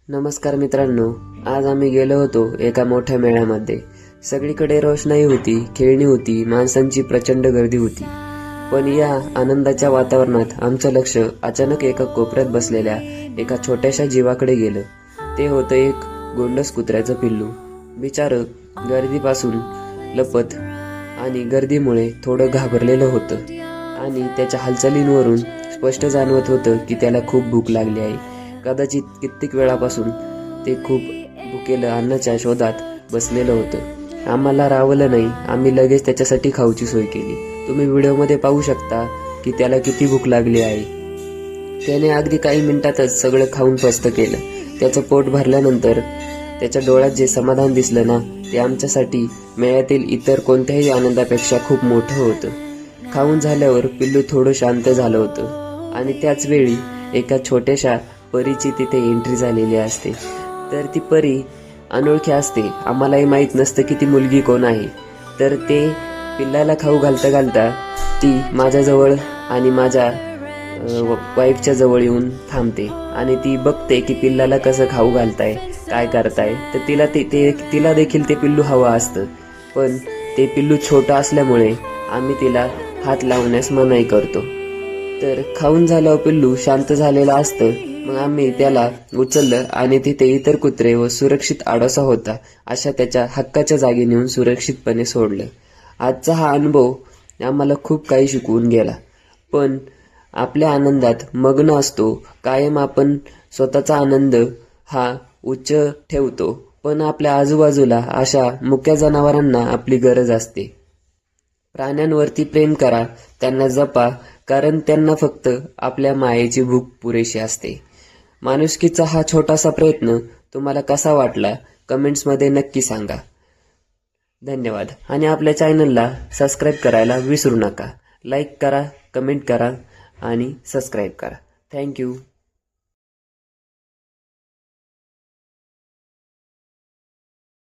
नमस्कार मित्रांनो, आज आम्ही गेलो होतो एका मोठ्या मेळ्यामध्ये। सगळीकडे रोषणाई होती, खेळणी होती, माणसांची प्रचंड गर्दी होती। पण या आनंदाच्या वातावरणात आमचं लक्ष अचानक एका कोपऱ्यात बसलेल्या एका छोट्याशा जीवाकडे गेलं। ते होतं एक गोंडस कुत्र्याचं पिल्लू। बिचारं गर्दीपासून लपत आणि गर्दीमुळे थोडं घाबरलेलं होतं आणि त्याच्या हालचालींवरून स्पष्ट जाणवत होतं की त्याला खूप भूक लागली आहे। कदाचित कित्येक वेळापासून ते खूप भुकेलं अन्नाच्या शोधात बसलेलं होतं। आम्हाला रावलं नाही, आम्ही लगेच त्याच्यासाठी खाऊची सोय केली। तुम्ही व्हिडिओमध्ये पाहू शकता की त्याला किती भूक लागली आहे। त्याने अगदी काही मिनिटातच सगळं खाऊन पस्त केलं। त्याचं पोट भरल्यानंतर त्याच्या डोळ्यात जे समाधान दिसलं ना, ते आमच्यासाठी मेळ्यातील इतर कोणत्याही आनंदापेक्षा खूप मोठं होतं। खाऊन झाल्यावर पिल्लू थोडं शांत झालं होतं आणि त्याच वेळी एका छोट्याशा परीची तिथे एंट्री झालेली असते। तर ती परी अनोळखी असते, आम्हालाही माहीत नसतं की ती मुलगी कोण आहे। तर ते पिल्लाला खाऊ घालता घालता ती माझ्याजवळ आणि माझ्या वाईफच्या जवळ येऊन थांबते आणि ती बघते की पिल्लाला कसं खाऊ घालताय, काय करताय। तर तिला देखील ते पिल्लू हवं असतं, पण ते पिल्लू छोटं असल्यामुळे आम्ही तिला हात लावण्यास मनाई करतो। तर खाऊन झाल्यावर पिल्लू शांत झालेलं असतं, मग आम्ही त्याला उचललं आणि तिथे इतर कुत्रे व सुरक्षित आडोसा होता अशा त्याच्या हक्काच्या जागी नेऊन सुरक्षितपणे सोडलं। आजचा हा अनुभव आम्हाला खूप काही शिकवून गेला। पण आपल्या आनंदात मग्न असतो, कायम आपण स्वतःचा आनंद हा उच्च ठेवतो, पण आपल्या आजूबाजूला अशा मुक्या जनावरांना आपली गरज असते। प्राण्यांवरती प्रेम करा, त्यांना जपा, कारण त्यांना फक्त आपल्या मायेची भूक पुरेशी असते। माणुसकीचा हा छोटासा प्रयत्न तुम्हाला कसा वाटला कमेंट्समध्ये नक्की सांगा। धन्यवाद आणि आपल्या चॅनलला सबस्क्राईब करायला विसरू नका। लाईक करा, कमेंट करा आणि सबस्क्राईब करा। थँक्यू।